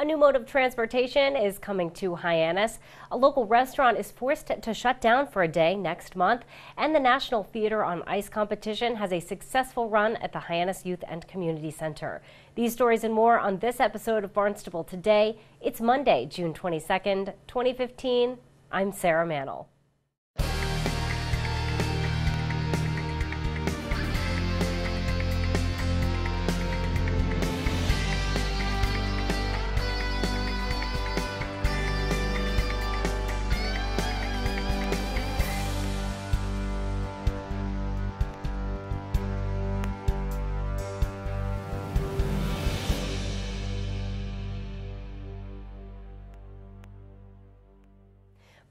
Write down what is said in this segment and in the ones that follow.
A new mode of transportation is coming to Hyannis. A local restaurant is forced to shut down for a day next month, and the National Theater on Ice competition has a successful run at the Hyannis Youth and Community Center. These stories and more on this episode of Barnstable Today. It's Monday, June 22nd, 2015. I'm Sarah Mantle.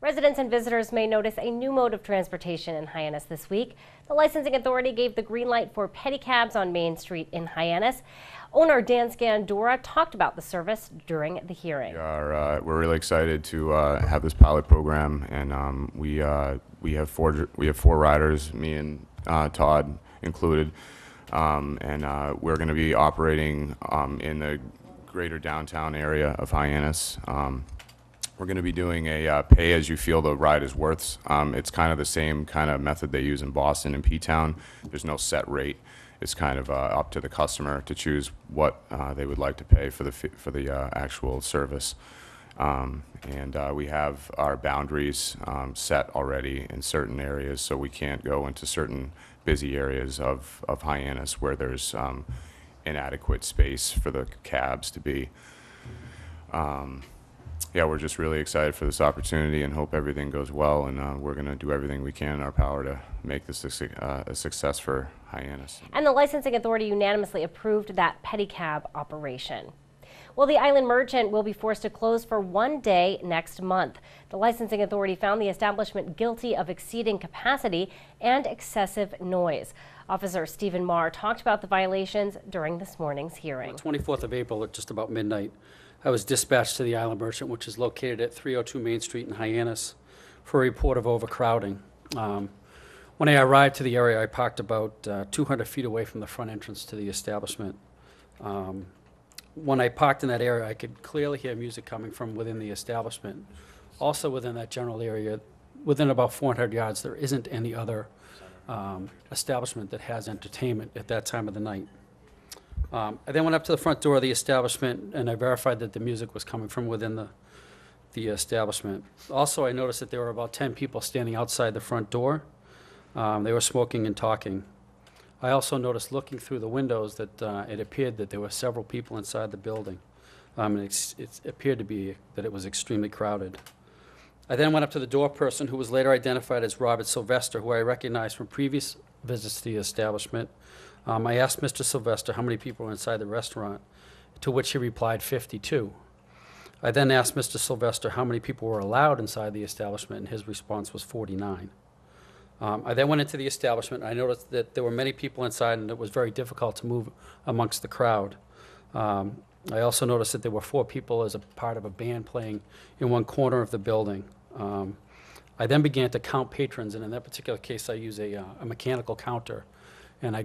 Residents and visitors may notice a new mode of transportation in Hyannis this week. The licensing authority gave the green light for pedicabs on Main Street in Hyannis. Owner Dan Scandora talked about the service during the hearing. We're really excited to have this pilot program, and we have four riders, me and Todd included, and we're going to be operating in the greater downtown area of Hyannis. We're going to be doing a pay as you feel the ride is worth. It's kind of the same kind of method they use in Boston and P-Town. There's no set rate. It's kind of up to the customer to choose what they would like to pay for the actual service. We have our boundaries set already in certain areas, so we can't go into certain busy areas of Hyannis where there's inadequate space for the cabs to be. Yeah, we're just really excited for this opportunity and hope everything goes well, and we're going to do everything we can in our power to make this a success for Hyannis. And the licensing authority unanimously approved that pedicab operation. Well, the Island Merchant will be forced to close for one day next month. The licensing authority found the establishment guilty of exceeding capacity and excessive noise. Officer Stephen Marr talked about the violations during this morning's hearing. On the 24th of April at just about midnight, I was dispatched to the Island Merchant, which is located at 302 Main Street in Hyannis, for a report of overcrowding. When I arrived to the area, I parked about 200 feet away from the front entrance to the establishment. When I parked in that area, I could clearly hear music coming from within the establishment. Also within that general area, within about 400 yards, there isn't any other establishment that has entertainment at that time of the night. I then went up to the front door of the establishment, and I verified that the music was coming from within the establishment. Also, I noticed that there were about 10 people standing outside the front door. They were smoking and talking. I also noticed, looking through the windows, that it appeared that there were several people inside the building. It appeared to be that it was extremely crowded. I then went up to the door person, who was later identified as Robert Sylvester, who I recognized from previous visits to the establishment. I asked Mr. Sylvester how many people were inside the restaurant, to which he replied 52. I then asked Mr. Sylvester how many people were allowed inside the establishment, and his response was 49. I then went into the establishment. I noticed that there were many people inside, and it was very difficult to move amongst the crowd. I also noticed that there were 4 people as a part of a band playing in one corner of the building. I then began to count patrons, and in that particular case, I used a mechanical counter. And I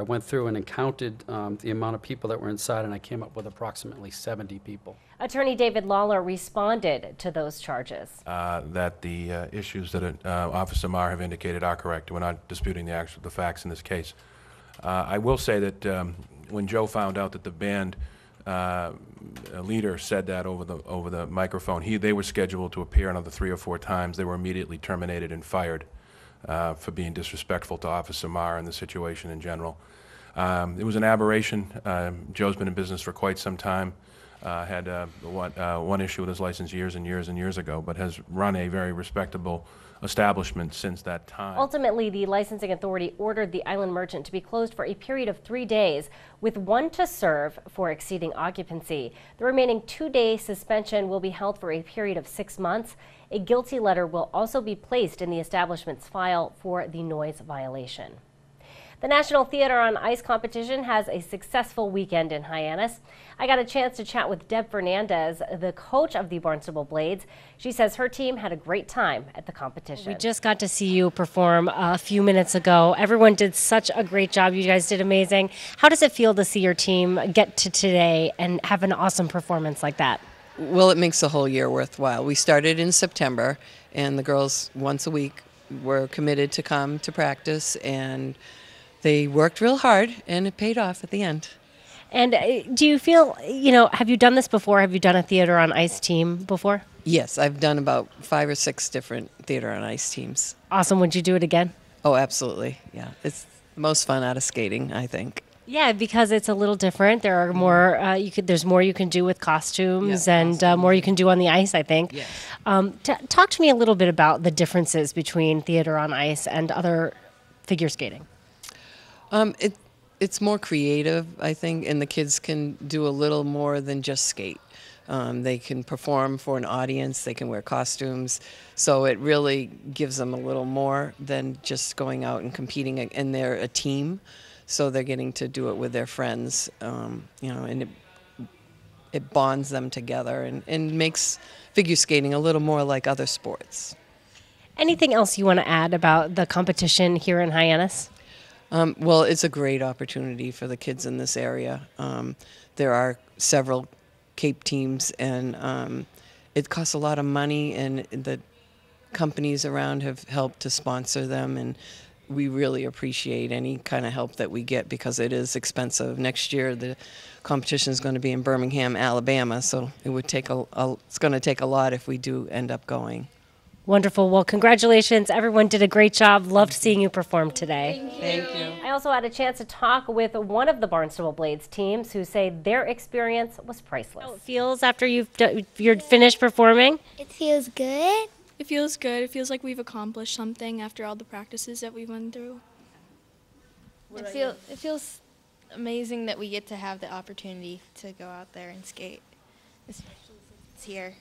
went through and counted the amount of people that were inside, and I came up with approximately 70 people. Attorney David Lawler responded to those charges. That the issues that Officer Marr have indicated are correct. We're not disputing the facts in this case. I will say that when Joe found out that the band leader said that over the microphone, they were scheduled to appear another 3 or 4 times. They were immediately terminated and fired for being disrespectful to Officer Marr and the situation in general. It was an aberration. Joe's been in business for quite some time. Had one issue with his license years and years and years ago, but has run a very respectable establishment since that time. Ultimately, the licensing authority ordered the Island Merchant to be closed for a period of 3 days, with 1 to serve for exceeding occupancy. The remaining 2-day suspension will be held for a period of 6 months. A guilty letter will also be placed in the establishment's file for the noise violation. The National Theater on Ice competition has a successful weekend in Hyannis. I got a chance to chat with Deb Fernandez, the coach of the Barnstable Blades. She says her team had a great time at the competition. We just got to see you perform a few minutes ago. Everyone did such a great job. You guys did amazing. How does it feel to see your team get to today and have an awesome performance like that? Well, it makes the whole year worthwhile. We started in September, and the girls once a week were committed to come to practice, and they worked real hard, and it paid off at the end. And do you feel, have you done this before? Have you done a theater on ice team before? Yes, I've done about 5 or 6 different theater on ice teams. Awesome. Would you do it again? Oh, absolutely. Yeah, it's the most fun out of skating, I think. Yeah, because it's a little different. There are more. There's more you can do with costumes, and more you can do on the ice, I think. Yes. Talk to me a little bit about the differences between theater on ice and other figure skating. It's more creative, I think, and the kids can do a little more than just skate. They can perform for an audience. They can wear costumes. So it really gives them a little more than just going out and competing. And they're a team, so they're getting to do it with their friends. And it bonds them together and makes figure skating a little more like other sports. Anything else you want to add about the competition here in Hyannis? Well, it's a great opportunity for the kids in this area. There are several Cape teams, and it costs a lot of money, and the companies around have helped to sponsor them, and we really appreciate any kind of help that we get because it is expensive. Next year, the competition is going to be in Birmingham, Alabama, so it would take it's going to take a lot if we do end up going. Wonderful. Well, congratulations. Everyone did a great job. Loved seeing you perform today. Thank you. I also had a chance to talk with one of the Barnstable Blades teams who say their experience was priceless. How it feels after you're finished performing? It feels good. It feels good. It feels like we've accomplished something after all the practices that we went through. It feels amazing that we get to have the opportunity to go out there and skate, especially since it's here.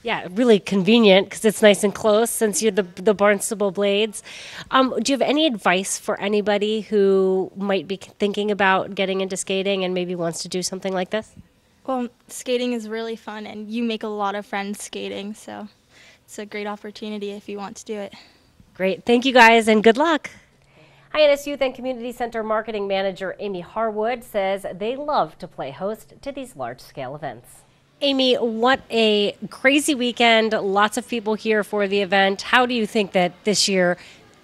Yeah, really convenient because it's nice and close since you're the Barnstable Blades. Do you have any advice for anybody who might be thinking about getting into skating and maybe wants to do something like this? Well, skating is really fun, and you make a lot of friends skating, so it's a great opportunity if you want to do it. Great. Thank you, guys, and good luck. Hyannis Youth and Community Center Marketing Manager Amy Harwood says they love to play host to these large-scale events. Amy, what a crazy weekend. Lots of people here for the event. How do you think that this year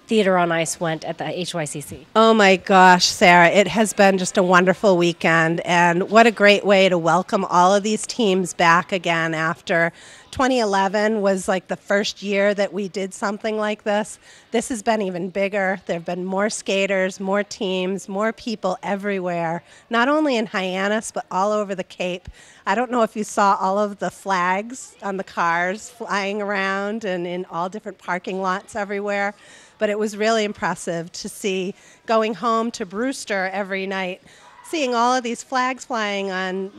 Theater on Ice went at the HYCC? Oh my gosh, Sarah, it has been just a wonderful weekend, and what a great way to welcome all of these teams back again after 2011 was like the first year that we did something like this. This has been even bigger. There have been more skaters, more teams, more people everywhere, not only in Hyannis, but all over the Cape. I don't know if you saw all of the flags on the cars flying around and in all different parking lots everywhere, but it was really impressive to see going home to Brewster every night, seeing all of these flags flying on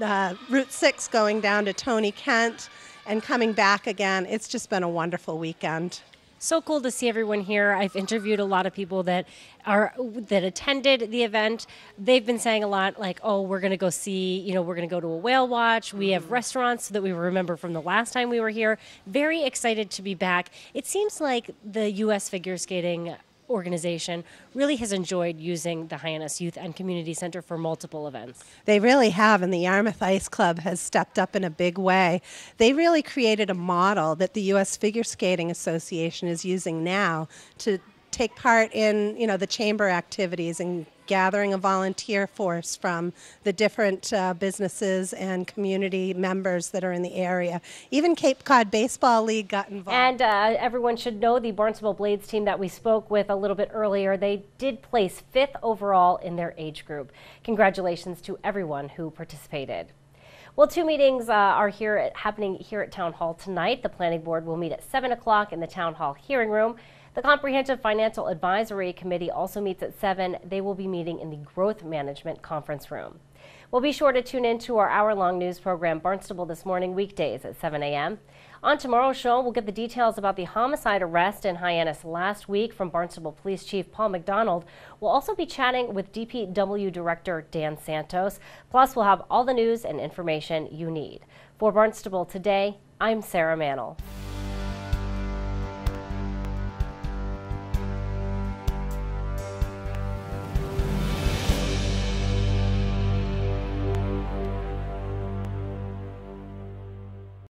Route 6 going down to Tony Kent, and coming back again. It's just been a wonderful weekend. So cool to see everyone here. I've interviewed a lot of people that attended the event. They've been saying a lot like, oh, we're going to go see, we're going to go to a whale watch. We have restaurants that we remember from the last time we were here. Very excited to be back. It seems like the U.S. Figure Skating organization really has enjoyed using the Hyannis Youth and Community Center for multiple events. They really have, and the Yarmouth Ice Club has stepped up in a big way. They really created a model that the U.S. Figure Skating Association is using now to take part in, the chamber activities and gathering a volunteer force from the different businesses and community members that are in the area. Even Cape Cod Baseball League got involved. And everyone should know the Barnstable Blades team that we spoke with a little bit earlier. They did place 5th overall in their age group. Congratulations to everyone who participated. Well, 2 meetings are happening here at Town Hall tonight. The Planning Board will meet at 7 o'clock in the Town Hall hearing room. The Comprehensive Financial Advisory Committee also meets at 7. They will be meeting in the Growth Management Conference Room. Well, be sure to tune in to our hour-long news program, Barnstable This Morning, weekdays at 7 a.m. On tomorrow's show, we'll get the details about the homicide arrest in Hyannis last week from Barnstable Police Chief Paul McDonald. We'll also be chatting with DPW Director Dan Santos. Plus, we'll have all the news and information you need. For Barnstable Today, I'm Sarah Mannel.